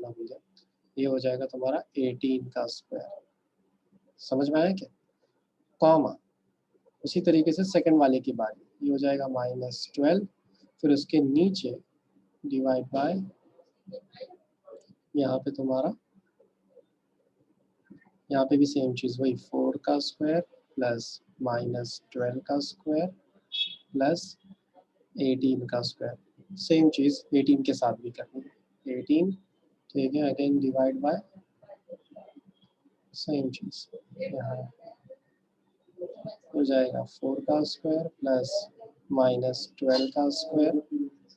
करना भूल जाए, ये हो जाएगा तुम्हारा 18 का स्क्वायर। समझ में आया क्या? कॉमा उसी तरीके से सेकंड वाले की बारी, ये हो जाएगा -12, फिर उसके नीचे डिवाइड बाय यहाँ पे तुम्हारा, यहाँ पे भी सेम चीज़ वही 4 का स्क्वायर प्लस -12 का स्क्वायर प्लस 18 का स्क्वायर, सेम चीज़ 18 के साथ भी करनी है। 18 ठीक है, अगेन डिवाइड बाय सेम चीज़, यहाँ हो जाएगा 4 का स्क्वायर प्लस -12 का स्क्वायर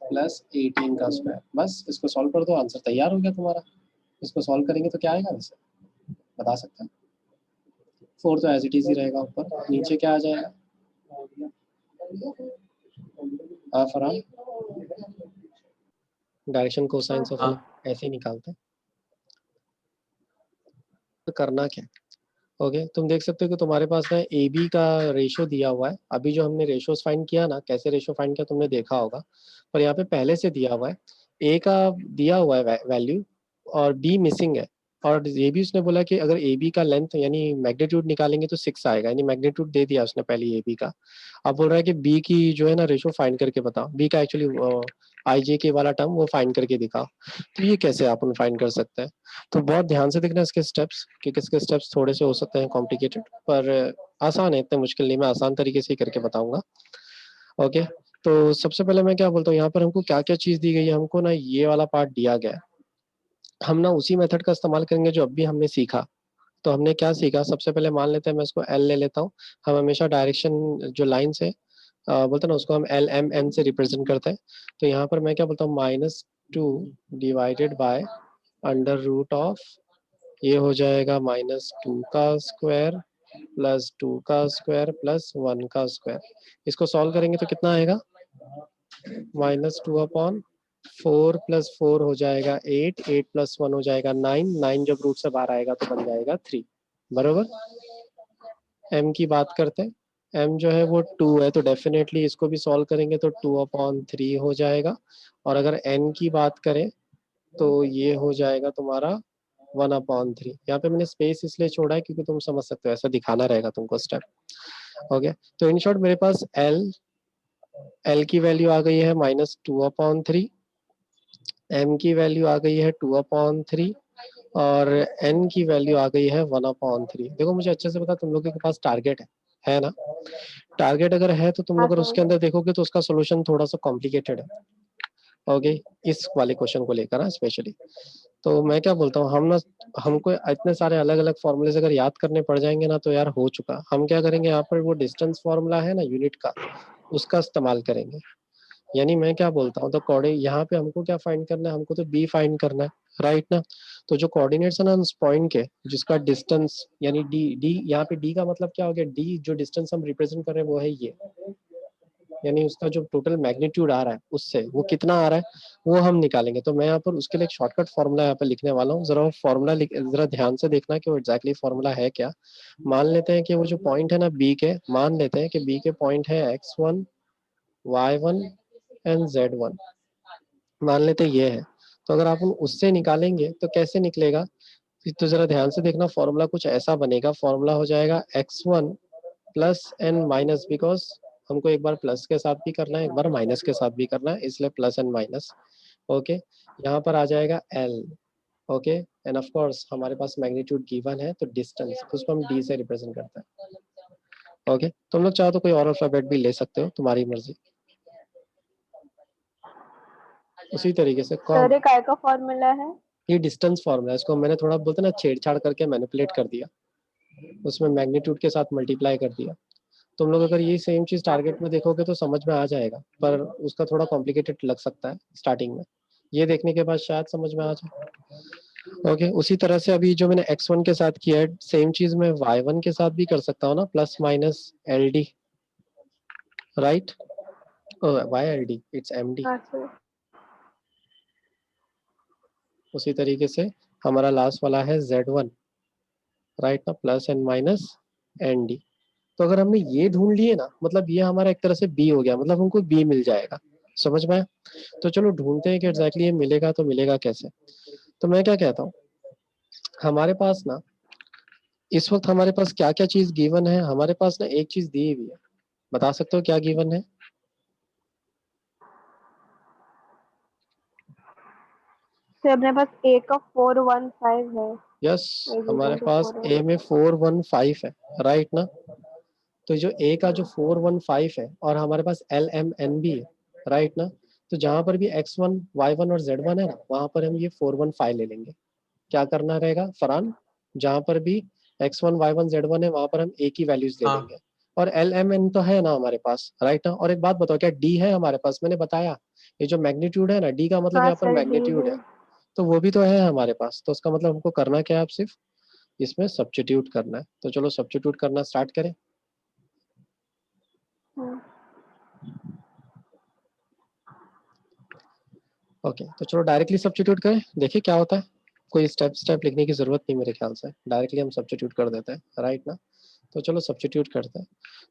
प्लस 18 का स्क्वायर। बस इसको सॉल्व कर दो, आंसर तैयार हो गया तुम्हारा। इसको सॉल्व करेंगे तो क्या आएगा वैसे बता सकते हैं? 4 तो एज इट इज ही रहेगा ऊपर, नीचे क्या आ जाएगा? फरहान डायरेक्शन कोसाइन ऑफ ऐसे ही निकालते हैं। तो करना क्या? ओके तुम देख सकते हो कि तुम्हारे पास ना ए बी का रेशो दिया हुआ है। अभी जो हमने रेशोज फाइंड किया ना, कैसे रेशो फाइंड किया तुमने देखा होगा, पर यहाँ पे पहले से दिया हुआ है ए का दिया हुआ है वैल्यू और बी मिसिंग है। और ये भी उसने बोला कि अगर ए बी का लेंथ यानी मैग्नीट्यूड निकालेंगे तो 6 आएगा, यानी मैग्नीट्यूड दे दिया उसने पहले ए बी का। अब बोल रहा है कि बी की जो है ना रेशो फाइंड करके बताओ, बी का एक्चुअली आई जे के वाला टर्म वो फाइंड करके दिखाओ। तो ये कैसे अपन फाइंड कर सकते हैं? तो बहुत ध्यान से देखना इसके स्टेप्स, कि किसके स्टेप्स थोड़े से हो सकते हैं कॉम्प्लिकेटेड, पर आसान है, इतने मुश्किल नहीं, मैं आसान तरीके से ही करके बताऊंगा। ओके तो सबसे पहले मैं क्या बोलता हूँ, यहाँ पर हमको क्या क्या चीज दी गई है, हमको ना ये वाला पार्ट दिया गया है, हम ना उसी मेथड का इस्तेमाल करेंगे जो अभी हमने सीखा। तो हमने क्या सीखा, सबसे पहले मान लेते हैं, मैं इसको एल ले लेता हूँ। हम हमेशा डायरेक्शन जो लाइन से बोलते हैं ना उसको हम एल एम एन से रिप्रेजेंट करते हैं। तो यहाँ पर मैं क्या बोलता हूँ, -2 डिवाइडेड बाय √ऑफ, ये हो जाएगा -2 का स्क्वायर प्लस 2 का स्क्वायर प्लस 1 का स्क्वायर। इसको सॉल्व करेंगे तो कितना आएगा, -2/4 प्लस 4 हो जाएगा 8, 8 प्लस 1 हो जाएगा 9, 9 जब रूट से बाहर आएगा तो बन जाएगा 3, बरोबर। m की बात करते हैं, m जो है वो 2 है, तो डेफिनेटली इसको भी सॉल्व करेंगे तो 2/3 हो जाएगा। और अगर n की बात करें तो ये हो जाएगा तुम्हारा 1/3। यहाँ पे मैंने स्पेस इसलिए छोड़ा है क्योंकि तुम समझ सकते हो, ऐसा दिखाना रहेगा तुमको स्टेप। ओके तो इन शॉर्ट मेरे पास L की वैल्यू आ गई है -2/3, M की वैल्यू आ गई है 2/3 और N की वैल्यू आ गई है 1/3। देखो मुझे अच्छे से पता तुम लोगों के पास टारगेट है ना? टारगेट अगर है तो तुम लोग अगर उसके अंदर देखोगे तो उसका सोल्यूशन थोड़ा सा कॉम्प्लिकेटेड है। ओके इस वाले क्वेश्चन को लेकर ना स्पेशली, तो मैं क्या बोलता हूँ, हम ना हमको इतने सारे अलग अलग फॉर्मूले अगर याद करने पड़ जाएंगे ना तो यार हो चुका। हम क्या करेंगे, यहाँ पर वो डिस्टेंस फॉर्मूला है ना यूनिट का, उसका इस्तेमाल करेंगे। यानी मैं क्या बोलता हूँ, तो कोऑर्डिनेट यहाँ पे हमको क्या फाइंड करना है, हमको तो बी फाइंड करना है, राइट ना? तो जो कोऑर्डिनेट्स है ना उस पॉइंट के, जिसका डिस्टेंस यानी डी, डी यहाँ पे डी का मतलब क्या हो गया, डी जो डिस्टेंस हम रिप्रेजेंट कर रहे हैं वो है ये, यानी उसका जो टोटल मैग्नीट्यूड आ रहा है उससे वो कितना आ रहा है वो हम निकालेंगे। तो मैं यहाँ पर उसके लिए एक शॉर्टकट फॉर्मूला यहाँ पे लिखने वाला हूँ, जरा फॉर्मूला जरा ध्यान से देखना कि वो एग्जैक्टली फॉर्मूला है क्या। मान लेते हैं कि वो जो पॉइंट है ना बी के, मान लेते हैं कि बी के पॉइंट है x1 y1 एंड z1, मान लेते हैं ये है। तो अगर आप उससे निकालेंगे तो कैसे निकलेगा, तो जरा ध्यान से देखना, फॉर्मूला कुछ ऐसा बनेगा, फॉर्मूला हो जाएगा x1 plus N minus, because हमको एक बार प्लस के साथ भी करना है एक बार माइनस के साथ भी करना है, इसलिए प्लस एंड माइनस। ओके यहाँ पर आ जाएगा l, okay end of course हमारे पास मैग्नीट्यूड गिवन है तो डिस्टेंस उसको हम d से रिप्रेजेंट करते हैं। ओके तुम लोग चाहो तो कोई और अल्फाबेट भी ले सकते हो, तुम्हारी मर्जी। उसी तरीके से सर ये काय का फॉर्मूला है? ये डिस्टेंस फॉर्मूला है, इसको मैंने थोड़ा बोलते ना छेड़छाड़ करके मैनिपुलेट कर दिया, उसमें मैग्नीट्यूड के साथ मल्टीप्लाई कर दिया। तुम लोग अगर ये सेम चीज टारगेट में देखोगे तो समझ में आ जाएगा, पर उसका थोड़ा कॉम्प्लिकेटेड लग सकता है स्टार्टिंग में, ये देखने के बाद शायद समझ में आ जाए। ओके उसी तरह से अभी जो मैंने x1 के साथ किया है सेम चीज मैं y1 के साथ भी कर सकता हूँ ना, plus minus LD, right? YLD it's MD। हाँ सर। उसी तरीके से हमारा लास्ट वाला है Z1, राइट ना, प्लस एंड माइनस ND। तो अगर हमने ये ढूंढ लिए ना, मतलब ये हमारा एक तरह से बी हो गया, मतलब हमको बी मिल जाएगा। समझ में आया? तो चलो ढूंढते हैं कि एग्जैक्टली ये मिलेगा तो मिलेगा कैसे। तो मैं क्या कहता हूँ, हमारे पास ना इस वक्त हमारे पास क्या क्या चीज गिवन है, हमारे पास ना एक चीज दी हुई है, बता सकते हो क्या गिवन है? सर अपने पास ए का 415 है। यस, A हमारे equal to पास 4 ए में 415 है, राइट ना? तो जो ए का जो 415 है और हमारे पास एल एम एन भी है, राइट ना? तो जहां पर भी x1 y1 और z1 है ना, वहां पर हम ये 415 ले लेंगे। क्या करना रहेगा फरहान, जहां पर भी x1 y1 z1 है वहां पर हम ए की वैल्यूज ले हाँ लेंगे। और एल एम एन तो है ना हमारे पास, राइट ना? और एक बात बताओ, क्या डी है हमारे पास? मैंने बताया ये जो मैग्नीट्यूड है ना, डी का मतलब हाँ यहाँ पर सर डी मैग्नीट्यूड है। है, तो वो भी तो है हमारे पास। तो उसका मतलब हमको करना क्या है, अब सिर्फ इसमें सब्स्टिट्यूट करना है। तो चलो सब्स्टिट्यूट करना स्टार्ट करें। हम्म, ओके, तो चलो डायरेक्टली सब्स्टिट्यूट करें, देखिए क्या होता है। कोई स्टेप स्टेप लिखने की जरूरत नहीं मेरे ख्याल से, डायरेक्टली हम सब्स्टिट्यूट कर देते हैं, राइट ना? तो चलो सब्स्टिट्यूट करते हैं।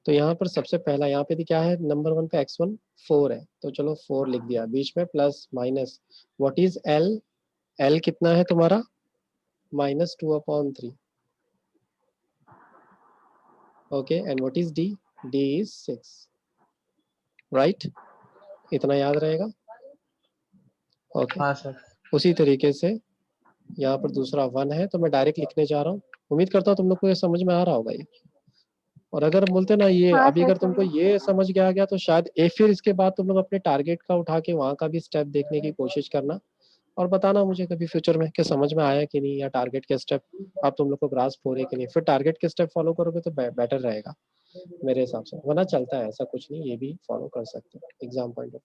तो यहाँ पर सबसे पहला यहाँ पे भी क्या है, नंबर वन पे x1 4 है, तो चलो 4 लिख दिया, बीच में plus minus, what is l, l कितना है तुम्हारा, -2/3। Okay, and what is d, d is 6, right? इतना याद रहेगा। ओके, हाँ सर। उसी तरीके से यहाँ पर दूसरा 1 है, तो मैं डायरेक्ट लिखने जा रहा हूँ। उम्मीद करता हूँ तुम लोग को ये समझ में आ रहा होगा ये। और अगर बोलते ना ये हाँ अभी, सर अगर तुमको समझ ये समझ गया गया तो शायद फिर इसके बाद तुम लोग अपने टारगेट का उठा के वहाँ का भी स्टेप देखने की कोशिश करना, और बताना मुझे कभी फ्यूचर में कि समझ में आया कि नहीं, या टारगेट के स्टेप आप तुम लोग को ग्रास्प हो रहे कि नहीं। फिर टारगेट के स्टेप फॉलो करोगे तो बेटर रहेगा मेरे हिसाब से, वरना चलता है, ऐसा कुछ नहीं, ये भी फॉलो कर सकते हो एग्जाम पॉइंट ऑफ।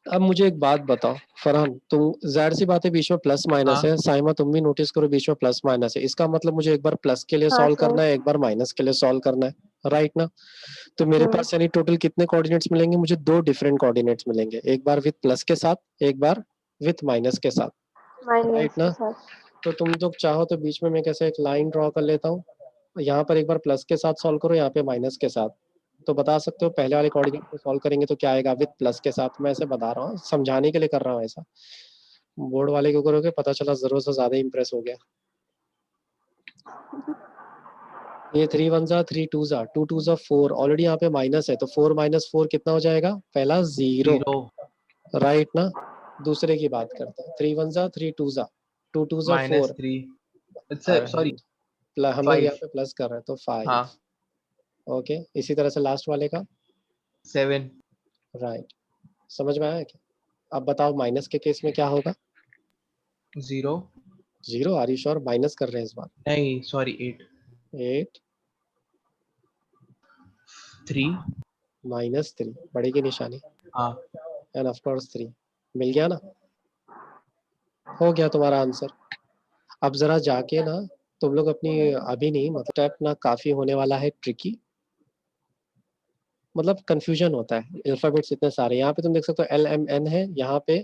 अब मुझे एक बात बताओ फरहान, तुम जाहिर सी बात है बीच में प्लस माइनस हाँ है, साइमा तुम भी नोटिस करो बीच में प्लस माइनस है, इसका मतलब मुझे एक बार प्लस के लिए हाँ सॉल्व सर। करना है, एक बार माइनस के लिए सॉल्व करना है, राइट ना? तो मेरे पास यानी टोटल कितने कोऑर्डिनेट्स मिलेंगे मुझे, दो डिफरेंट कोऑर्डिनेट्स मिलेंगे, एक बार विथ प्लस के साथ, एक बार विथ माइनस के साथ, राइट माइनस के ना? साथ। तो तुम जो चाहो तो बीच में मैं कैसे एक लाइन ड्रॉ कर लेता हूँ, यहाँ पर एक बार प्लस के साथ सॉल्व करो, यहाँ पे माइनस के साथ। तो बता सकते हो पहले वाले कोऑर्डिनेट को सॉल्व करेंगे तो क्या आएगा, विथ प्लस के साथ। मैं ऐसे बता रहा हूँ, समझाने के लिए कर रहा हूँ ऐसा, बोर्ड वाले को करोगे पता चला जरूरत से ज्यादा इंप्रेस हो गया। ये 3 1 जा 3 2 जा 2 2 जा 4, ऑलरेडी यहाँ पे माइनस है, तो 4 - 4 कितना हो जाएगा, पहला 0, 0 राइट ना? दूसरे की बात करते हैं, 3 1 जा 3 2 जा 2 2 जा 4, -3 सॉरी हम लोग 5 यहाँ पे प्लस कर रहे हैं तो 5। हाँ ओके, इसी तरह से लास्ट वाले का, 7 राइट? समझ में आया क्या? अब बताओ माइनस के केस में क्या होगा, 0 0? Are you sure? माइनस कर रहे हैं इस बार। नहीं सॉरी 8 8 3 -3, बड़े की निशानी, हाँ एंड ऑफ कोर्स 3। मिल गया ना? हो गया तुम्हारा आंसर। अब जरा जाके ना तुम लोग अपनी, अभी नहीं मतलब स्टेप ना काफी होने वाला है ट्रिकी, मतलब कंफ्यूजन होता है, अल्फाबेट्स इतने सारे, यहाँ पे तुम देख सकते हो एल एम एन है, यहाँ पे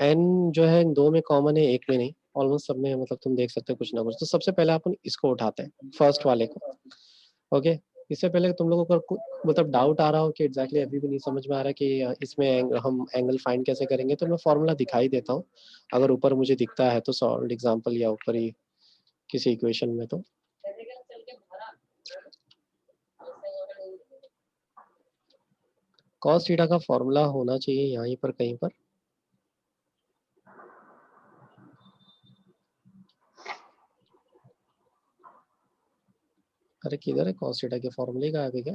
एन जो है इन दो में कॉमन है, एक में नहीं, ऑलमोस्ट सब में, मतलब तुम देख सकते हो कुछ ना कुछ। तो सबसे पहले अपन इसको उठाते हैं, फर्स्ट वाले को। ओके, इससे पहले तुम लोगों को मतलब डाउट आ रहा हो कि एग्जैक्टली अभी भी नहीं समझ में आ रहा कि इसमें हम एंगल फाइंड कैसे करेंगे, तो मैं फॉर्मूला दिखाई देता हूँ, अगर ऊपर मुझे दिखता है तो सॉल्व एग्जाम्पल, या ऊपर ही किसी इक्वेशन में। तो कॉस थीटा का फॉर्मूला होना चाहिए यहीं पर कहीं पर, अरे किधर है कॉस थीटा के फॉर्मूले का, आगे क्या?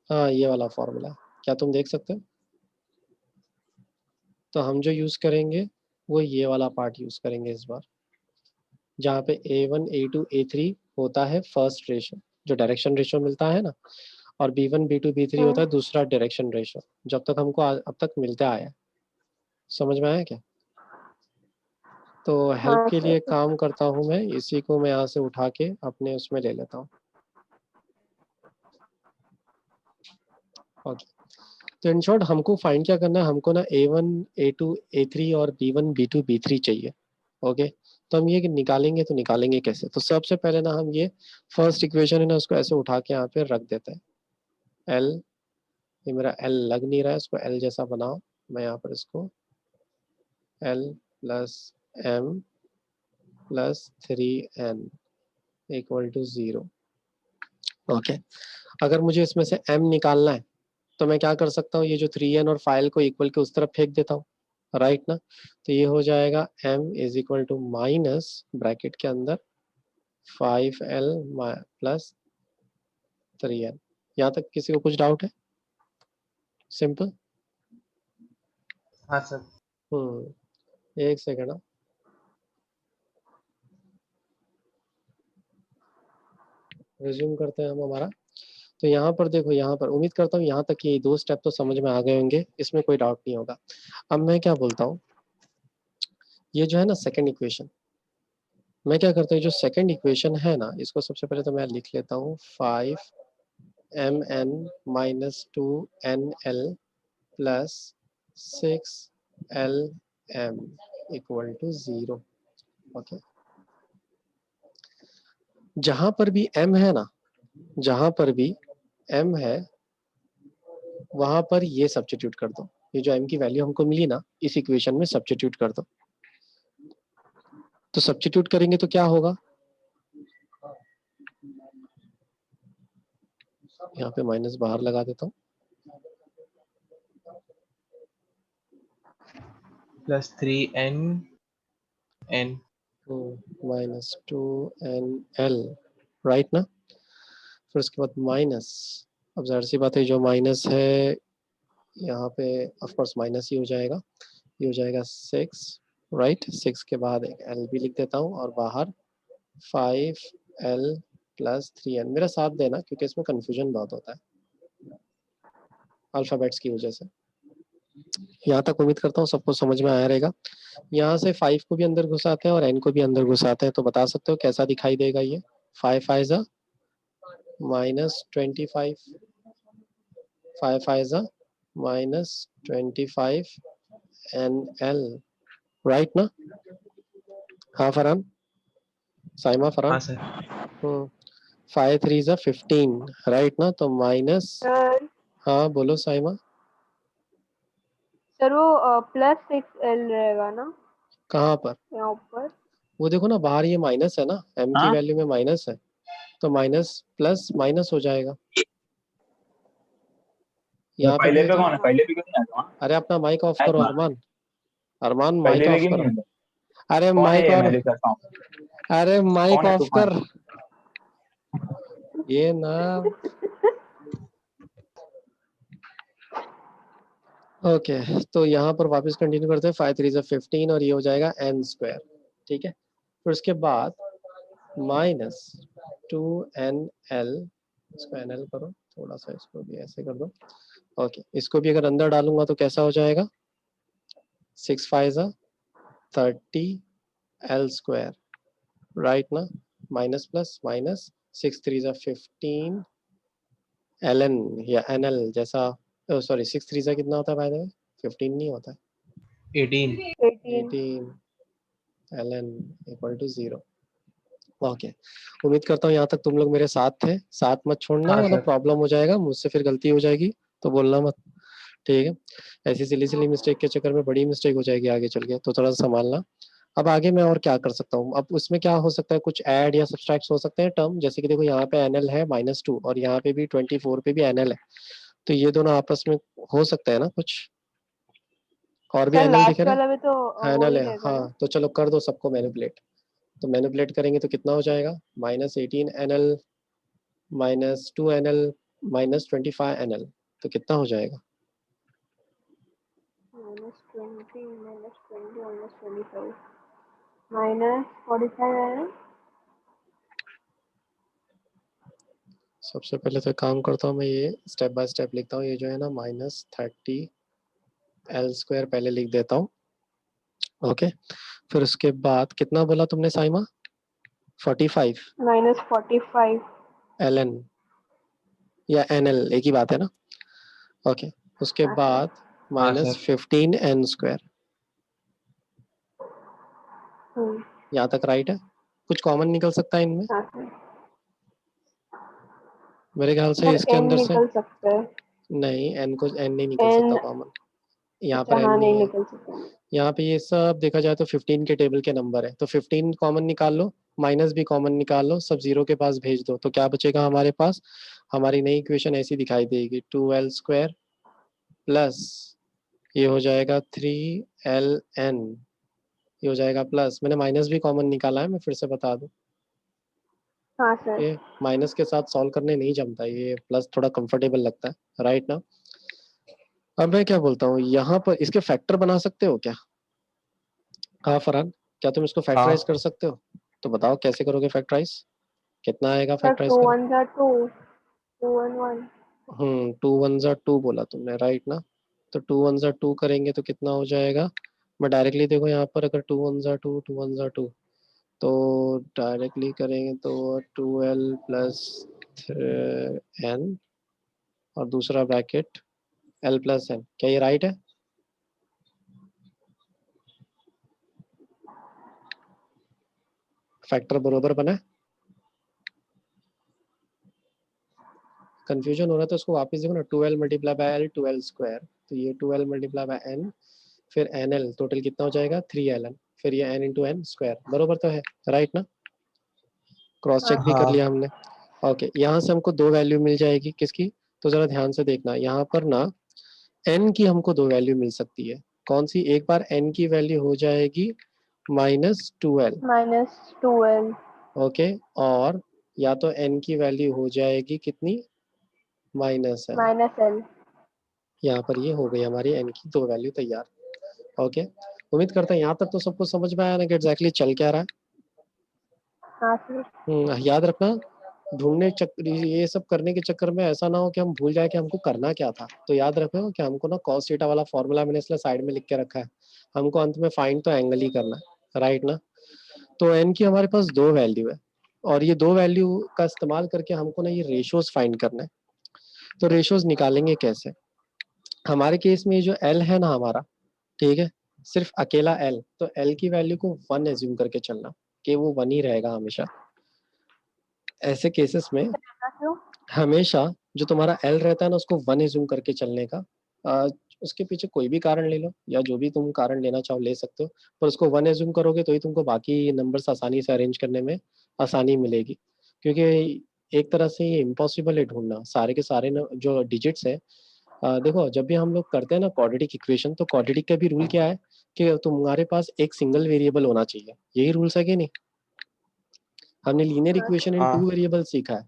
हाँ, ये वाला फॉर्मूला, क्या तुम देख सकते हो? तो हम जो यूज करेंगे वो ये वाला पार्ट यूज करेंगे इस बार, जहाँ पे A1 A2 A3 होता है फर्स्ट रेशो, जो डायरेक्शन रेशो मिलता है ना, और B1 B2 B3 होता है दूसरा डायरेक्शन रेशो, जब तक हमको अब तक मिलता आया है। समझ में आया क्या? तो हेल्प हाँ के लिए सर। काम करता हूँ मैं, इसी को मैं यहाँ से उठा के अपने उसमें ले लेता हूँ। ओके, तो इन शॉर्ट हमको फाइंड क्या करना है, हमको ना A1 A2 A3 और B1 B2 B3 चाहिए। ओके, तो हम ये निकालेंगे, तो निकालेंगे कैसे? तो सबसे पहले ना हम ये फर्स्ट इक्वेशन है ना उसको ऐसे उठा के यहाँ पे रख देते हैं, एल, ये मेरा एल लग नहीं रहा है, इसको एल जैसा बनाओ, मैं यहाँ पर इसको L plus M plus 3n equal to 0। Okay, अगर मुझे इसमें से m निकालना है तो मैं क्या कर सकता हूँ, ये जो 3n और फाइल को इक्वल के उस तरफ फेंक देता हूँ, राइट ना। तो ये हो जाएगा m is equal to minus bracket के अंदर 5l प्लस 3n। यहाँ तक किसी को कुछ डाउट है? सिंपल। हाँ सर। एक सेकेंड। रिज्यूम करते हैं हम हमारा। तो यहाँ पर देखो, यहाँ पर उम्मीद करता हूँ यहाँ तक ये दो स्टेप तो समझ में आ गए होंगे, इसमें कोई डाउट नहीं होगा। अब मैं क्या बोलता हूँ, ये जो है ना सेकंड इक्वेशन, मैं क्या करता हूँ, जो सेकंड इक्वेशन है ना, इसको सबसे पहले तो मैं लिख लेता हूँ 5mn minus 2nl plus 6lm equal to 0। Okay, जहां पर भी m है ना, जहां पर भी m है वहां पर ये सब्स्टिट्यूट कर दो। ये जो m की वैल्यू हमको मिली ना, इस इक्वेशन में सब्स्टिट्यूट कर दो। तो सब्स्टिट्यूट करेंगे तो क्या होगा, यहाँ पे माइनस बाहर लगा देता हूँ, plus 3n n minus 2nl, right ना। फिर उसके बाद माइनस, अब जाहिर सी बात है जो माइनस है यहाँ पे ऑफ कोर्स माइनस ही हो जाएगा, ये हो जाएगा 6, राइट। 6 के बाद एक l भी लिख देता हूँ और बाहर 5l प्लस 3n। मेरा साथ देना क्योंकि इसमें कंफ्यूजन बहुत होता है अल्फाबेट्स की वजह से। यहाँ तक उम्मीद करता हूँ सबको समझ में आया रहेगा। यहाँ से 5 को भी अंदर घुसाते हैं और n को भी अंदर घुसाते हैं, तो बता सकते हो कैसा दिखाई देगा ये। 5 5 जा माइनस 25, 5 5 जा माइनस 25 nl, राइट ना। हाँ फरहान, साइमा फरहान। हाँ सर। 5 3 जा 15, राइट ना। तो माइनस, सर हाँ बोलो साइमा। सर वो +6l रहेगा ना कहाँ पर? यहाँ ऊपर? वो देखो ना बाहर ये माइनस है ना, m की वैल्यू में माइनस है, तो माइनस प्लस माइनस हो जाएगा। यहाँ पे भी पहले हो पे कौन है? जाएगा। पहले पे क्यों नहीं आता? अरे अपना माइक ऑफ है करो ना? अरमान, अरमान माइक पहले पे ऑफ क्यों नहीं करो। आता? अरे कौन है माइक ये? और, मैं लिख सकता हूँ। अरे माइक कौन है ऑफ तूफान? कर ये ना। ओके, तो यहाँ पर वापस कंटिन्यू करते हैं। 5 3 जा 15 और ये हो जाएगा n स्क्वायर, ठीक है। फिर उसके बाद माइनस 2nl, इसको nl करो थोड़ा सा, इसको भी ऐसे कर दो। ओके, इसको भी अगर अंदर डालूंगा तो कैसा हो जाएगा, 6 5 जा 30 l स्क्वायर, राइट ना। माइनस प्लस माइनस 6 3 जा 15 ln या nl जैसा, सॉरी 6 3 जा कितना होता है बाय द वे, 15 नहीं होता है, 18। 18। 18 ln इक्वल टू 0। ओके, उम्मीद करता हूँ यहाँ तक तुम लोग मेरे साथ थे, साथ मत छोड़ना हाँ वरना सर। प्रॉब्लम हो जाएगा, मुझसे फिर गलती हो जाएगी तो बोलना मत, ठीक है। ऐसी सिली सिली मिस्टेक के चक्कर में बड़ी मिस्टेक हो जाएगी आगे चल के, तो थोड़ा सा संभालना। अब आगे मैं और क्या कर सकता हूँ, अब उसमें क्या हो सकता है, कुछ ऐड या सब्सट्रैक्ट हो सकते हैं टर्म, जैसे कि देखो यहाँ पे एनएल है -2 और यहाँ पे भी 24 पे भी एनएल है, तो ये दोनों आपस में हो सकता है ना कुछ, और भी सर एनएल दिखे लास्ट रहे वाला भी तो वो एनएल ही है। रहेगा ना? हाँ तो चलो कर दो सबको मैनिपुलेट, तो मैनिपुलेट करेंगे तो कितना हो जाएगा, -18nl -2nl -25nl, तो कितना हो जाएगा, -20 -20 -25 है। सबसे पहले तो एक काम करता हूँ मैं, ये स्टेप बाय स्टेप लिखता हूँ। ये जो है ना -30l स्क्वायर पहले लिख देता हूँ, ओके। फिर उसके बाद कितना बोला तुमने साइमा, 45 -45 ln या nl एक ही बात है ना, ओके। उसके हाँ सर। बाद हाँ सर। -15n स्क्वायर, हम्म, यहाँ तक राइट है, कुछ कॉमन निकल सकता है इनमें, हाँ सर। मेरे ख्याल से सर इसके n अंदर से निकल सकता है। नहीं, n को n नहीं निकल सकता n कॉमन, यहाँ अच्छा पर n हाँ, नहीं नहीं है, निकल सकता है। यहाँ पे ये सब देखा जाए तो 15 के टेबल के नंबर है, तो 15 कॉमन निकाल लो, माइनस भी कॉमन निकाल लो, सब जीरो के पास भेज दो, तो क्या बचेगा हमारे पास? हमारी नई इक्वेशन ऐसी दिखाई देगी, 2l² प्लस ये हो जाएगा 3ln, ये हो जाएगा प्लस, मैंने माइनस भी कॉमन निकाला है, मैं फिर से बता दूं, हाँ सर। ये माइनस के साथ सॉल्व करने नहीं जमता, ये प्लस थोड़ा कंफर्टेबल लगता है, राइट ना। अब मैं क्या बोलता हूँ, यहाँ पर इसके फैक्टर बना सकते हो क्या? हाँ फरहान, क्या तुम इसको फैक्टराइज कर हाँ सकते हो? तो बताओ कैसे करोगे फैक्टराइज, कितना आएगा सर फैक्टराइज 2 करो? 1 2, 2 1 1। 2 1 2 बोला तुमने, राइट ना। तो 2 1 2 करेंगे तो कितना हो जाएगा? मैं डायरेक्टली देखो यहाँ पर, अगर 2 1 2 2 1 2, तो डायरेक्टली करेंगे तो 2l प्लस n और दूसरा ब्रैकेट l प्लस n, क्या ये राइट है? फैक्टर बरोबर बना है? कंफ्यूजन हो रहा है तो उसको वापस देखो ना, 2l multiply by l 2l², तो ये 2l मल्टीप्लाई बाय n, फिर nl, टोटल कितना हो जाएगा 3ln, फिर ये n इंटू n स्क्वायर, बरोबर तो है, राइट ना। क्रॉस हाँ चेक भी कर हाँ लिया हमने। ओके, यहाँ से हमको दो वैल्यू मिल जाएगी, किसकी? तो जरा ध्यान से देखना, यहाँ पर ना n की हमको दो वैल्यू मिल सकती है, कौन सी? एक बार n की वैल्यू हो जाएगी -2l, -2l। ओके, और या तो n की वैल्यू हो जाएगी कितनी? -l। -l। यहाँ पर ये हो गई हमारी n की दो वैल्यू तैयार, ओके। उम्मीद करता है यहाँ तक तो सबको समझ में आया ना कि एग्जैक्टली चल क्या रहा है। हाँ सर। याद रखना, ढूंढने चक्कर, ये सब करने के चक्कर में ऐसा ना हो कि हम भूल जाए कि हमको करना क्या था, तो याद रखो कि हमको ना cos थीटा वाला फॉर्मूला मैंने इसलिए साइड में लिख के रखा है, हमको अंत में फाइंड तो एंगल ही करना है, राइट ना। तो n की हमारे पास दो वैल्यू है, और ये दो वैल्यू का इस्तेमाल करके हमको ना ये रेशियोज फाइंड करना है। तो रेशियोज निकालेंगे कैसे? हमारे केस में ये जो l है ना हमारा, ठीक है, सिर्फ अकेला l, तो l की वैल्यू को 1 एज्यूम करके चलना कि वो 1 ही रहेगा हमेशा। ऐसे केसेस में ऐसा क्यों? हमेशा जो तुम्हारा एल रहता है ना, उसको 1 एज्यूम करके चलने का, उसके पीछे कोई भी कारण ले लो, या जो भी तुम कारण लेना चाहो ले सकते हो, पर उसको 1 एज्यूम करोगे तो ही तुमको बाकी नंबर्स आसानी से अरेंज करने में आसानी मिलेगी, क्योंकि एक तरह से ये इम्पॉसिबल है ढूंढना सारे के सारे जो डिजिट्स है। देखो जब भी हम लोग करते हैं ना क्वाड्रेटिक इक्वेशन, तो क्वाड्रेटिक का भी रूल क्या है कि तुम्हारे पास एक सिंगल वेरिएबल होना चाहिए, यही रूल्स है कि नहीं? हमने लीनियर हाँ सर। इक्वेशन इन टू हाँ वेरिएबल सीखा है,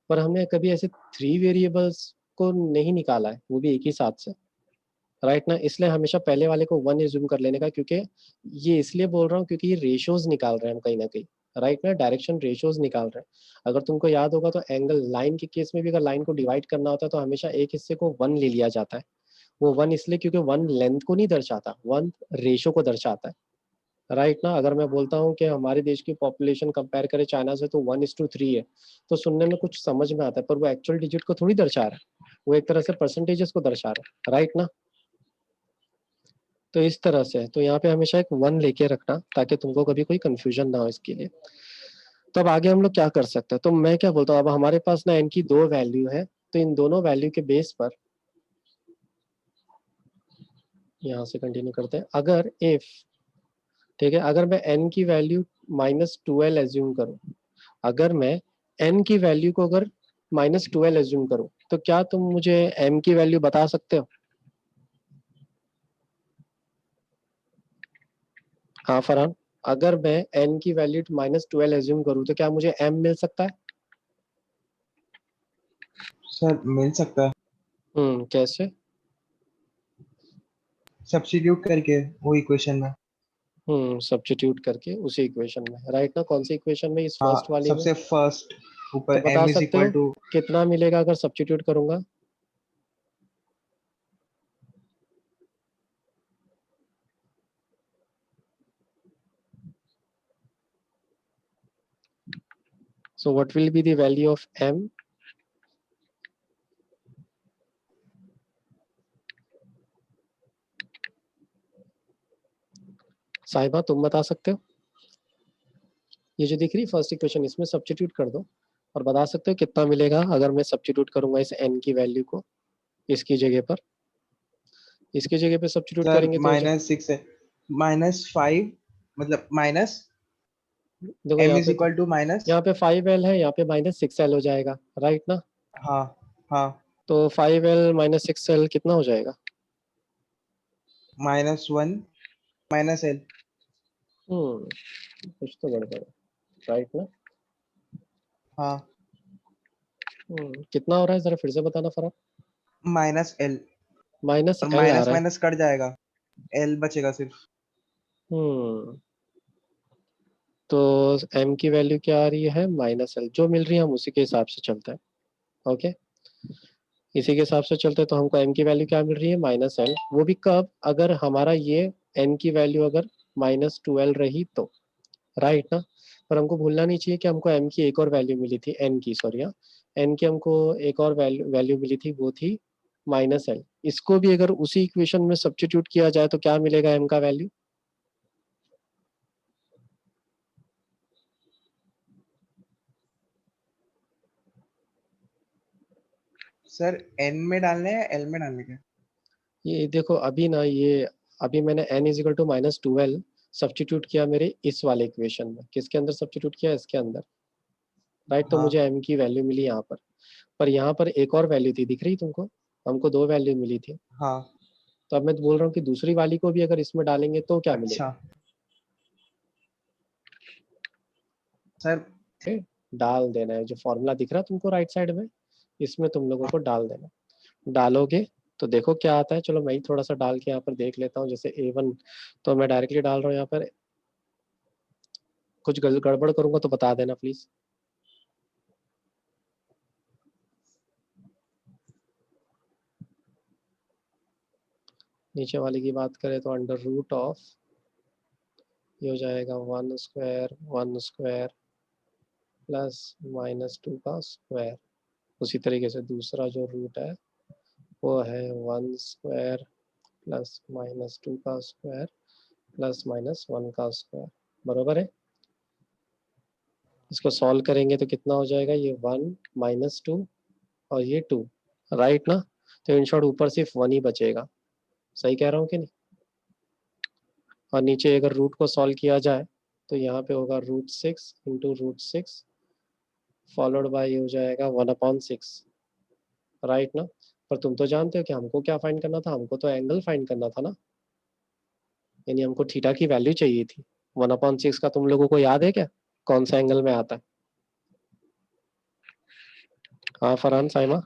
पर हमने कभी ऐसे 3 वेरिएबल्स को नहीं निकाला है, वो भी एक ही साथ से, राइट ना। इसलिए हमेशा पहले वाले को 1 एज्यूम कर लेने का, क्योंकि ये इसलिए बोल रहा हूँ क्योंकि ये रेशियोज निकाल रहे हैं हम कहीं ना कहीं, राइट ना, डायरेक्शन रेशियोज निकाल रहे हैं। अगर तुमको याद होगा तो एंगल लाइन के केस में भी अगर लाइन को डिवाइड करना होता है तो हमेशा एक हिस्से को 1 ले लिया जाता है, वो 1 इसलिए क्योंकि 1 लेंथ को नहीं दर्शाता, 1 रेशियो को दर्शाता है, राइट ना। अगर मैं बोलता हूँ कि हमारे देश की पॉपुलेशन कंपेयर करें चाइना से तो 1:3 है, तो सुनने में कुछ समझ में आता है, पर वो एक्चुअल डिजिट को थोड़ी दर्शा रहा है, वो एक तरह से परसेंटेजेस को दर्शा रहा है, राइट ना। तो इस तरह से, तो यहाँ पे हमेशा एक 1 लेके रखना ताकि तुमको कभी कोई कंफ्यूजन ना हो इसके लिए। तो अब आगे हम लोग क्या कर सकते हैं, तो मैं क्या बोलता हूँ, अब हमारे पास ना n की दो वैल्यू है, तो इन दोनों वैल्यू के बेस पर यहाँ से कंटिन्यू करते हैं। अगर इफ, ठीक है, अगर मैं n की वैल्यू -2l एज्यूम करूँ, अगर मैं n की वैल्यू को अगर -2l एज्यूम करूँ, तो क्या तुम मुझे m की वैल्यू बता सकते हो? हाँ फरहान, अगर मैं n की वैल्यू -2l एज्यूम करूँ तो क्या मुझे m मिल सकता है? सर मिल सकता है, कैसे? सब्स्टिट्यूट करके वो इक्वेशन में। सब्स्टिट्यूट करके उसी इक्वेशन में, राइट ना। कौन सी इक्वेशन में? इस हाँ फर्स्ट वाली में। सबसे फर्स्ट तो ऊपर बता m इज सकते इक्वल हो टू। कितना मिलेगा अगर सब्स्टिट्यूट करूंगा? So what will be the value of m? साहिबा तुम बता सकते हो? ये जो दिख रही फर्स्ट इक्वेशन, इसमें सब्स्टिट्यूट कर दो और बता सकते हो कितना मिलेगा अगर मैं सब्स्टिट्यूट करूंगा इस n की वैल्यू को इसकी जगह पर, इसकी जगह पे सब्स्टिट्यूट सर करेंगे तो -6 है, -5 मतलब माइनस देखो m यहाँ इज पे तो इक्वल टू माइनस। यहाँ पे 5L है, यहाँ पे -6L हो जाएगा, राइट ना? हाँ हाँ तो 5L -6L कितना हो जाएगा? -1 -l। कुछ तो गड़बड़ है, राइट ना? हाँ कितना हो रहा है, जरा फिर से बताना फर्क। -l और -L आ माइनस रहा है। माइनस कट जाएगा, l बचेगा सिर्फ। हम्म तो m की वैल्यू क्या आ रही है? -L, जो मिल रही है हम उसी के हिसाब से चलते हैं। ओके, इसी के हिसाब से चलते हैं, तो हमको m की वैल्यू क्या मिल रही है? -L। वो भी कब? अगर हमारा ये n की वैल्यू अगर -2L रही तो, राइट ना? पर हमको भूलना नहीं चाहिए कि हमको m की एक और वैल्यू मिली थी, n की, सॉरी हाँ, n की हमको एक और वैल्यू मिली थी, वो थी -L। इसको भी अगर उसी इक्वेशन में सब्स्टिट्यूट किया जाए तो क्या मिलेगा m का वैल्यू? सर n में डालने हैं l में डालने के? ये देखो अभी ना, ये अभी मैंने n is equal to -2L substitute किया मेरे इस वाले इक्वेशन में। किसके अंदर सब्स्टिट्यूट किया? इसके अंदर, राइट? तो मुझे हाँ m की वैल्यू मिली यहाँ पर यहाँ पर एक और वैल्यू थी, दिख रही तुमको? हमको दो वैल्यू मिली थी। हाँ। तो अब मैं बोल रहा हूँ कि दूसरी वाली को भी अगर इसमें डालेंगे तो क्या अच्छा मिलेगा? सर। ओके, डाल देना है, जो फॉर्मूला दिख रहा है तुमको राइट साइड में, इसमें तुम लोगों को डाल देना। डालोगे तो देखो क्या आता है। चलो मैं ही थोड़ा सा डाल के यहाँ पर देख लेता हूँ। जैसे A1, तो मैं डायरेक्टली डाल रहा हूँ यहाँ पर। कुछ गड़बड़ करूंगा तो बता देना प्लीज। नीचे वाले की बात करें तो अंडर रूट ऑफ, ये हो जाएगा 1 स्क्वायर प्लस -2 का स्क्वायर। उसी तरीके से दूसरा जो रूट है वो है 1 स्क्वायर प्लस -2 का स्क्वायर प्लस -1 का स्क्वायर, बराबर है? इसको सॉल्व करेंगे तो कितना हो जाएगा? ये 1 -2 और ये 2, राइट ना? तो इन शॉर्ट ऊपर सिर्फ 1 ही बचेगा। सही कह रहा हूँ कि नहीं? और नीचे अगर रूट को सॉल्व किया जाए तो यहाँ पे होगा √6 इंटू √6 फॉलोड बाय ये हो जाएगा 1/6, राइट ना? पर तुम तो जानते हो कि हमको क्या फाइंड करना था, हमको तो एंगल फाइंड करना था ना, यानी हमको थीटा की वैल्यू चाहिए थी। 1/6 का तुम लोगों को याद है क्या, कौन सा एंगल में आता है? हाँ फरहान, साइमा,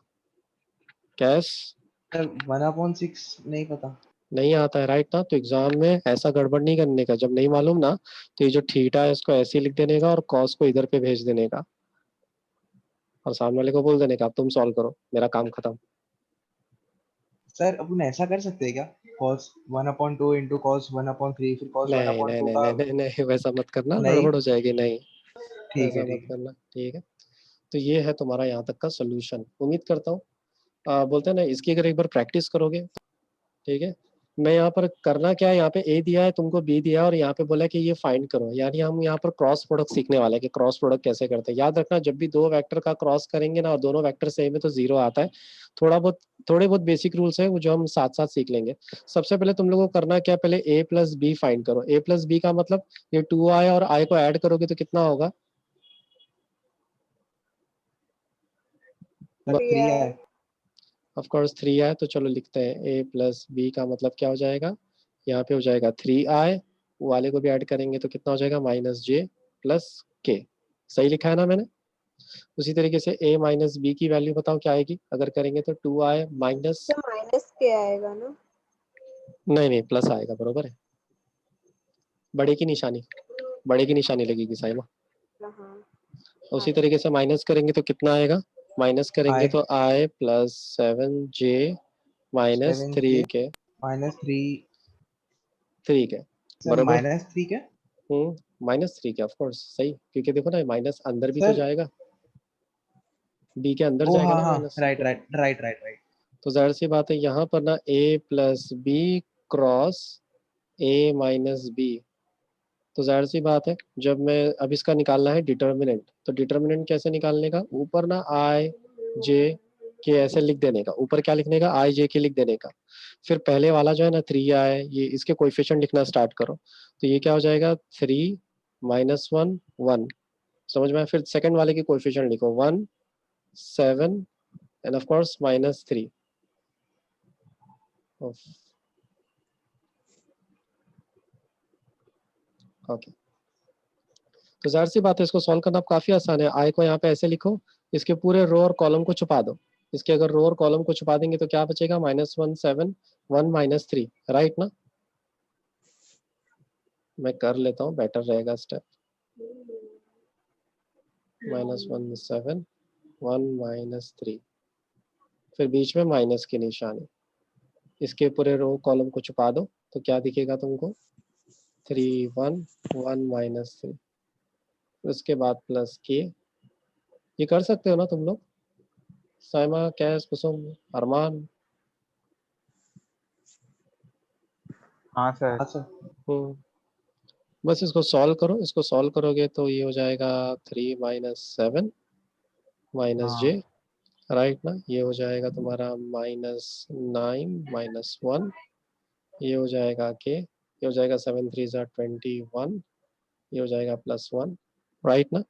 कैस? सर 1/6 नहीं पता। नहीं आता है, राइट ना? तो एग्जाम में ऐसा गड़बड़ नहीं करने का, जब नहीं मालूम ना तो ये जो थीटा है इसको ऐसे ही लिख देने का और कॉस को इधर पे भेज देने का और सामने वाले को बोल देने का अब तुम सॉल्व करो, मेरा काम खत्म। सर अपन ऐसा कर सकते हैं क्या? cos 1/2 इंटू कॉस 1/3 फिर cos नहीं नहीं 1/2 नहीं का। नहीं नहीं नहीं, वैसा मत करना, नहीं। गड़बड़ हो जाएगी। नहीं, ठीक है वैसा मत ठीक है। करना, ठीक है? तो ये है तुम्हारा यहाँ तक का सोल्यूशन। उम्मीद करता हूँ बोलते हैं ना, इसकी अगर एक बार प्रैक्टिस करोगे, ठीक है? मैं यहाँ पर करना क्या है, यहाँ पे ए दिया है तुमको, बी दिया है और यहाँ पे बोला है कि ये फाइंड करो, यानी हम यहाँ पर क्रॉस प्रोडक्ट सीखने वाले हैं कि क्रॉस प्रोडक्ट कैसे करते हैं। याद रखना, जब भी दो वेक्टर का क्रॉस करेंगे ना और दोनों वेक्टर सेम है तो जीरो आता है। थोड़े बहुत बेसिक रूल्स है वो जो हम साथ साथ सीख लेंगे। सबसे पहले तुम लोगों को करना क्या, पहले a प्लस बी फाइंड करो। a प्लस बी का मतलब ये 2i और i को ऐड करोगे तो कितना होगा? सर 3 है। ऑफ कोर्स 3i, तो चलो लिखते हैं a प्लस बी का मतलब क्या हो जाएगा, यहाँ पे हो जाएगा 3i, वाले को भी ऐड करेंगे तो कितना हो जाएगा? -j plus k। सही लिखा है ना मैंने? उसी तरीके से a माइनस बी की वैल्यू बताओ क्या आएगी, अगर करेंगे तो 2i माइनस, तो माइनस के आएगा ना? नहीं नहीं प्लस आएगा, बरोबर है। बड़े की निशानी, बड़े की निशानी लगेगी साइमा। हाँ। उसी तरीके से माइनस करेंगे तो कितना आएगा? माइनस करेंगे i तो i plus 7j minus 7j 3k, -3। 3k, sir बरोबर। -3 क्या? -3k, ऑफ कोर्स सही, क्योंकि देखो ना माइनस अंदर भी तो सर जाएगा, बी के अंदर ओ जाएगा हाँ ना हाँ minus. Right right right right right. तो जाहिर सी बात है यहाँ पर ना a plus B cross a minus B, तो जाहिर सी बात है जब मैं अब इसका निकालना है डिटर्मिनेंट, तो डिटर्मिनेंट कैसे निकालने का, ऊपर ना i j कि ऐसे लिख देने का, ऊपर क्या लिखने का, आई जे के लिख देने का। फिर पहले वाला जो है ना 3i, ये इसके कोएफिशिएंट लिखना स्टार्ट करो। तो ये क्या हो जाएगा 3 -1 1, समझ में आया? फिर सेकंड वाले के कोएफिशिएंट लिखो 1 7 एंड ऑफ कोर्स -3। ओके, तो जाहिर सी बात है इसको सॉल्व करना काफी आसान है। आई को यहाँ पे ऐसे लिखो, इसके पूरे रो और कॉलम को छुपा दो। इसके अगर रो और कॉलम को छुपा देंगे तो क्या बचेगा, -1 7 1 -3, राइट ना? मैं कर लेता हूँ, बेटर रहेगा स्टेप। -1 7 1 -3, फिर बीच में माइनस की निशानी, इसके पूरे रो कॉलम को छुपा दो तो क्या दिखेगा तुमको, 3 1 1 -3, उसके बाद प्लस के। ये कर सकते हो ना तुम लोग, साइमा, कैस, कुसुम, अरमान? हाँ सर। हाँ सर। बस इसको सॉल्व करो, इसको सॉल्व करोगे तो ये हो जाएगा 3 -7 -j, राइट ना? ये हो जाएगा तुम्हारा -9 -1, ये हो जाएगा के, ये हो जाएगा 7 3 21, ये हो जाएगा +1, राइट ना?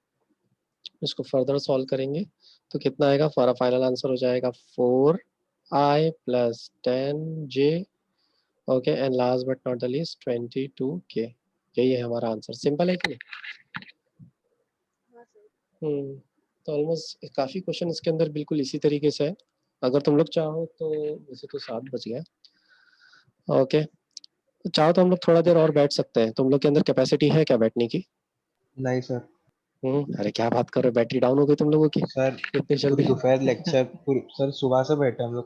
इसको फर्दर सॉल्व करेंगे तो कितना आएगा, हमारा फाइनल आंसर हो जाएगा 4i + 10j, okay, and last but not the least 22k। यही है हमारा आंसर। सिंपल है कि नहीं? तो ऑलमोस्ट काफ़ी क्वेश्चन इसके अंदर बिल्कुल इसी तरीके से है। अगर तुम लोग चाहो तो, वैसे तो 7 बज गया, ओके, चाहो तो हम लोग थोड़ा देर और बैठ सकते हैं। तुम लोग के अंदर कैपेसिटी है क्या बैठने की? नहीं सर। अरे क्या बात कर रहे हो, बैटरी डाउन हो गई तुम लोगों की सर इतनी पूरी जल्दी? दोपहर लेक्चर, पूरी सर सुबह से बैठे हम लोग।